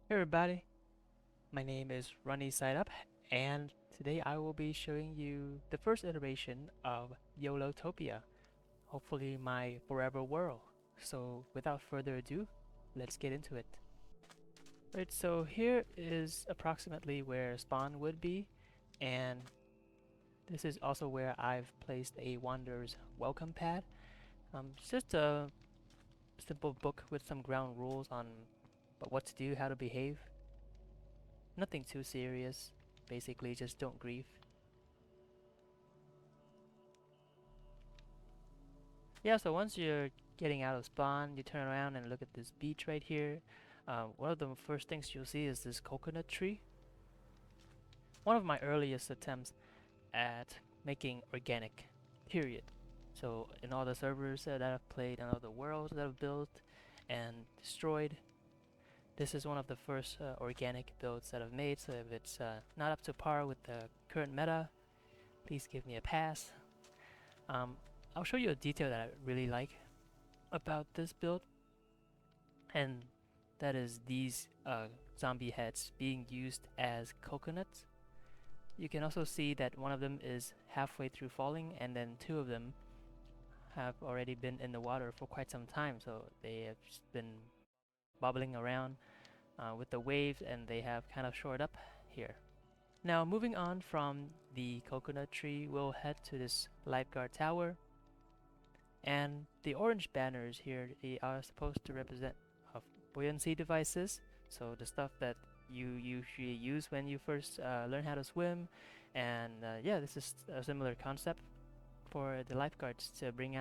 Hey everybody, my name is Runny Side Up, and today I will be showing you the first iteration of YOLOtopia, hopefully my forever world. So without further ado, let's get into it. Right, so here is approximately where spawn would be, and this is also where I've placed a Wanderer's welcome pad. It's just a simple book with some ground rules on what to do, how to behave. Nothing too serious, basically just don't grief. Yeah, so once you're getting out of spawn, you turn around and look at this beach right here. One of the first things you'll see is this coconut tree. One of my earliest attempts at making organic, period. So in all the servers that I've played and all the worlds that I've built and destroyed, this is one of the first organic builds that I've made. So if it's not up to par with the current meta, please give me a pass. Um, I'll show you a detail that I really like about this build, and that is these zombie heads being used as coconuts. You can also see that one of them is halfway through falling, and then two of them have already been in the water for quite some time, so they have just been bobbling around with the waves, and they have kind of shored up here. Now moving on from the coconut tree, we'll head to this lifeguard tower, and the orange banners here, they are supposed to represent buoyancy devices, so the stuff that you usually use when you first learn how to swim. And yeah, this is a similar concept for the lifeguards to bring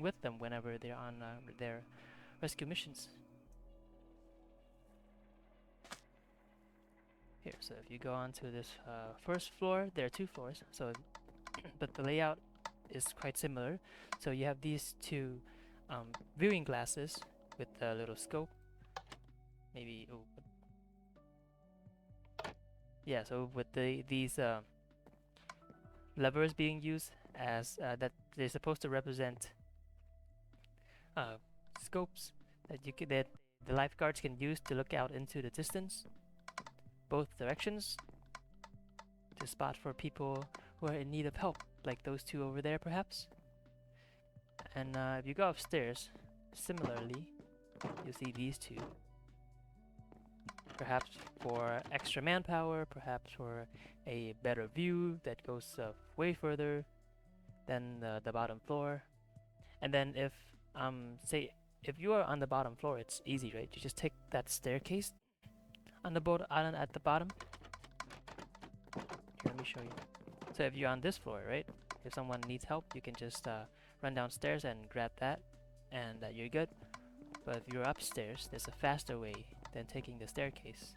with them whenever they're on their rescue missions. Here, so if you go onto this first floor, there are two floors, so but the layout is quite similar. So you have these two viewing glasses with a little scope. Maybe, oh, yeah. So with these levers being used as that they're supposed to represent uh, scopes that the lifeguards can use to look out into the distance, both directions, to spot for people who are in need of help, like those two over there, perhaps. And if you go upstairs, similarly, you'll see these two. Perhaps for extra manpower, perhaps for a better view that goes way further than the bottom floor. And then if, say, if you are on the bottom floor, it's easy, right? You just take that staircase on the boat island at the bottom. Here, let me show you. So if you're on this floor, right? If someone needs help, you can just run downstairs and grab that, and you're good. But if you're upstairs, there's a faster way than taking the staircase,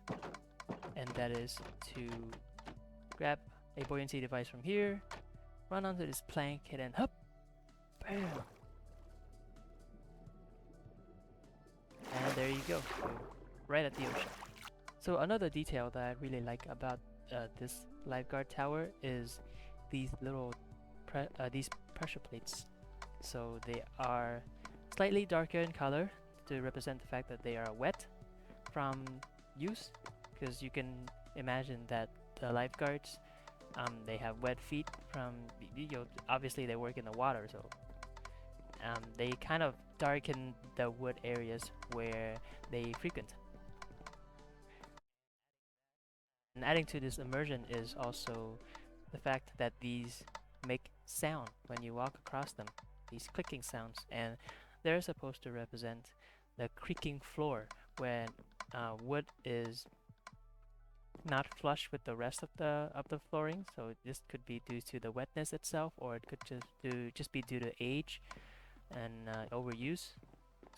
and that is to grab a buoyancy device from here, run onto this plank, and then hop, bam, and there you go, right at the ocean. So another detail that I really like about this lifeguard tower is these little these pressure plates. So they are slightly darker in color to represent the fact that they are wet from use, because you can imagine that the lifeguards, they have wet feet from, obviously they work in the water, so they kind of darken the wood areas where they frequent. And adding to this immersion is also the fact that these make sound when you walk across them, these clicking sounds, and they're supposed to represent the creaking floor when wood is not flush with the rest of the flooring. So this could be due to the wetness itself, or it could just be due to age and overuse.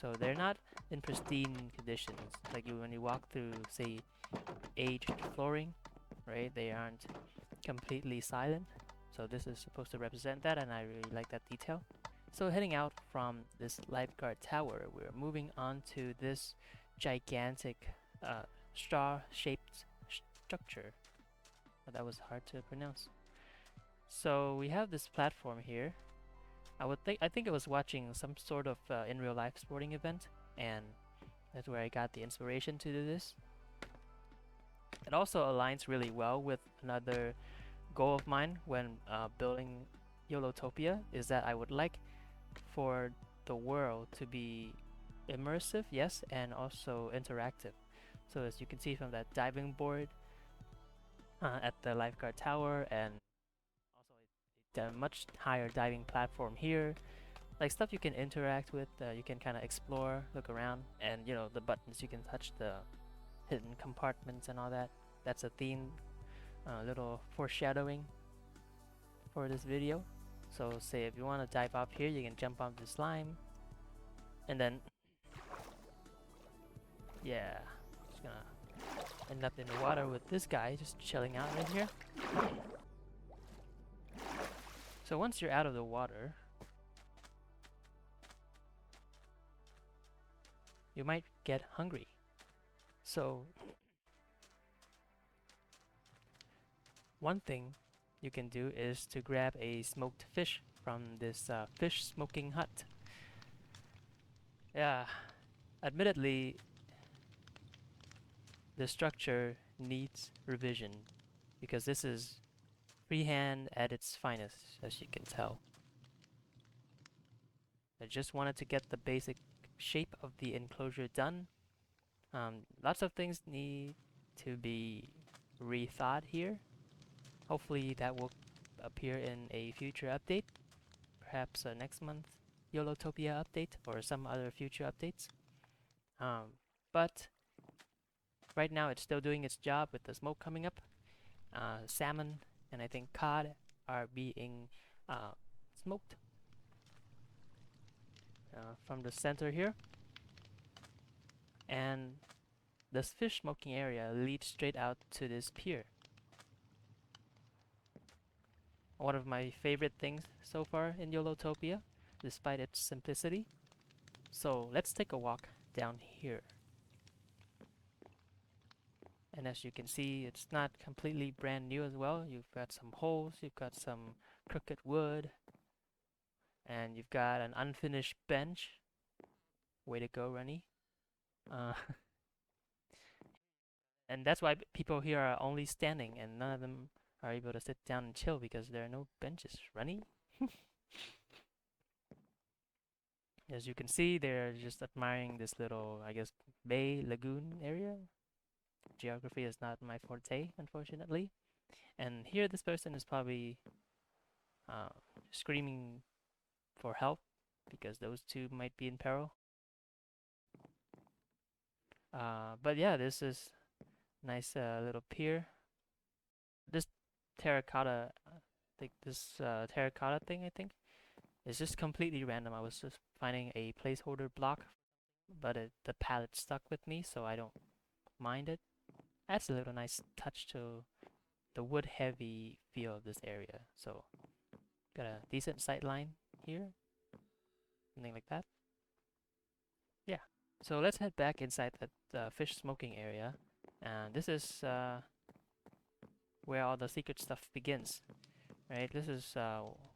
So they're not in pristine conditions. Like when you walk through, say, aged flooring, right? They aren't completely silent. So this is supposed to represent that, and I really like that detail. So heading out from this lifeguard tower, we're moving on to this gigantic straw-shaped structure. Oh, that was hard to pronounce. So we have this platform here. I think I was watching some sort of in real life sporting event, and that's where I got the inspiration to do this. It also aligns really well with another goal of mine when building Yolotopia, is that I would like for the world to be immersive, yes, and also interactive. So as you can see from that diving board at the Lifeguard Tower, and also a much higher diving platform here, like stuff you can interact with, you can kind of explore, look around, and you know the buttons you can touch, the hidden compartments and all that. That's a theme, little foreshadowing for this video. So say if you want to dive up here, you can jump on the slime, and then yeah, just gonna end up in the water with this guy just chilling out right here. So once you're out of the water, you might get hungry. So one thing you can do is to grab a smoked fish from this fish smoking hut. Yeah, admittedly, the structure needs revision because this is freehand at its finest, as you can tell. I just wanted to get the basic shape of the enclosure done. Lots of things need to be rethought here. Hopefully that will appear in a future update, perhaps next month Yolotopia update or some other future updates. But right now it's still doing its job with the smoke coming up. Salmon and I think cod are being smoked from the center here. And this fish smoking area leads straight out to this pier. One of my favorite things so far in Yolotopia, despite its simplicity. So let's take a walk down here. And as you can see, it's not completely brand new as well. You've got some holes, you've got some crooked wood, and you've got an unfinished bench. Way to go, Rennie. And that's why people here are only standing and none of them are able to sit down and chill because there are no benches. Rennie? As you can see, they're just admiring this little, I guess, bay lagoon area. Geography is not my forte, unfortunately. And here this person is probably uh, screaming for help because those two might be in peril. But yeah, this is nice little pier. This terracotta, terracotta thing, I think, is just completely random. I was just finding a placeholder block, but the palette stuck with me, so I don't mind it. Adds a little nice touch to the wood-heavy feel of this area. So, got a decent sight line here, something like that. Yeah. So let's head back inside that fish smoking area, and this is where all the secret stuff begins. Right? This is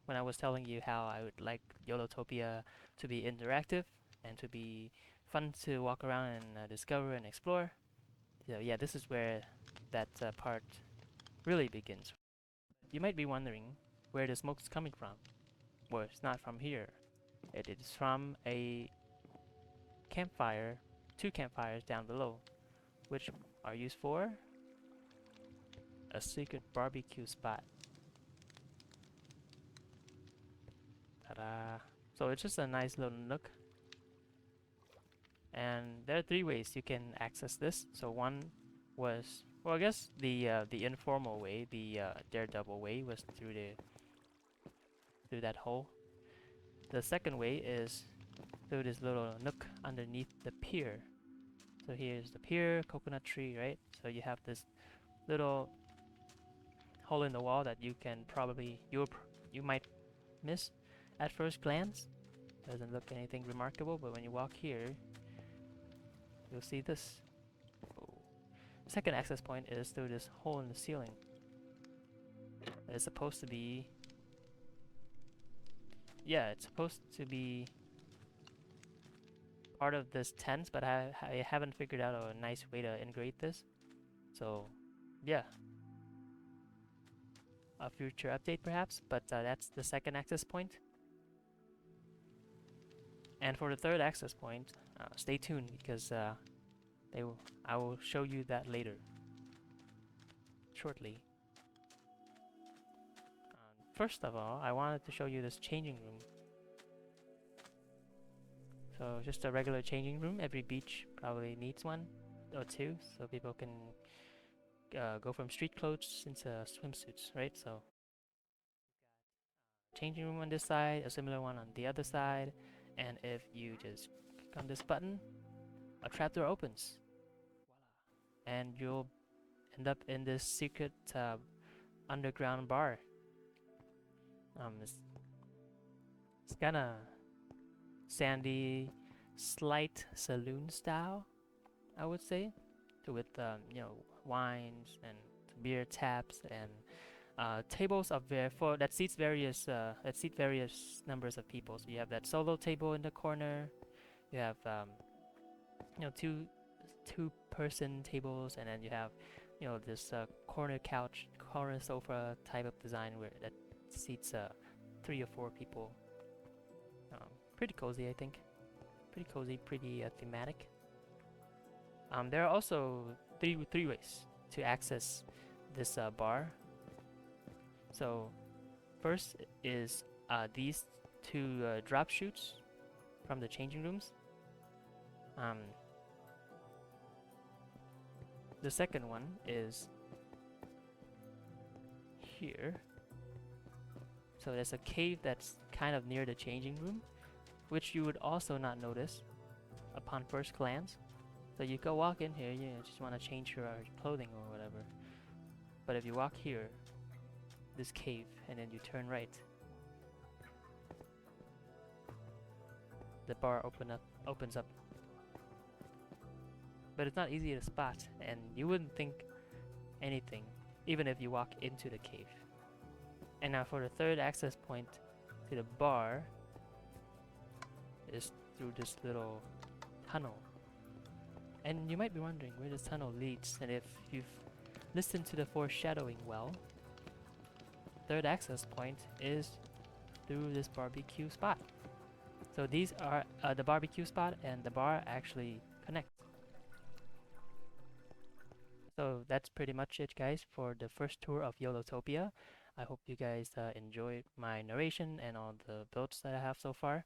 when I was telling you how I would like Yolotopia to be interactive and to be fun to walk around and discover and explore. So yeah, this is where that part really begins. You might be wondering where the smoke's coming from. Well, it's not from here. It is from a campfire, two campfires down below, which are used for a secret barbecue spot. Ta-da! So it's just a nice little nook. And there are three ways you can access this. So one was, well, I guess the informal way, the daredevil way, was through that hole. The second way is through this little nook underneath the pier. So here's the pier, coconut tree, right? So you have this little hole in the wall that you can probably you might miss at first glance. Doesn't look anything remarkable, but when you walk here, you'll see this. Oh. Second access point is through this hole in the ceiling. It's supposed to be, yeah, it's supposed to be part of this tent, but I haven't figured out a nice way to integrate this. So yeah, a future update perhaps, but that's the second access point. And for the third access point, stay tuned because I will show you that later, shortly. First of all, I wanted to show you this changing room. So just a regular changing room. Every beach probably needs one or two, so people can go from street clothes into swimsuits, right? So changing room on this side, a similar one on the other side, and if you just click on this button, a trapdoor opens, and you'll end up in this secret underground bar. It's kind of sandy, slight saloon style, I would say, with wines and beer taps and tables of for that seats various numbers of people. So you have that solo table in the corner. You have two person tables, and then you have this corner couch, corner sofa type of design where that seats 3 or 4 people. Pretty cozy, I think. Pretty cozy, pretty thematic. There are also three ways to access this bar. So first is these two drop chutes from the changing rooms. The second one is here. So there's a cave that's kind of near the changing room, which you would also not notice upon first glance. So you go walk in here, you just want to change your clothing or whatever. But if you walk here, this cave, and then you turn right, the bar opens up. But it's not easy to spot, and you wouldn't think anything, even if you walk into the cave. And now for the third access point to the bar is through this little tunnel. And you might be wondering where this tunnel leads, and if you've listened to the foreshadowing well, third access point is through this barbecue spot. So these are the barbecue spot and the bar actually connect. So that's pretty much it, guys, for the first tour of Yolotopia. I hope you guys enjoyed my narration and all the builds that I have so far.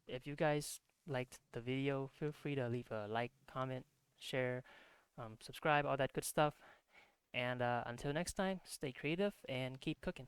If you guys liked the video, feel free to leave a like, comment, share, subscribe, all that good stuff. And until next time, stay creative and keep cooking.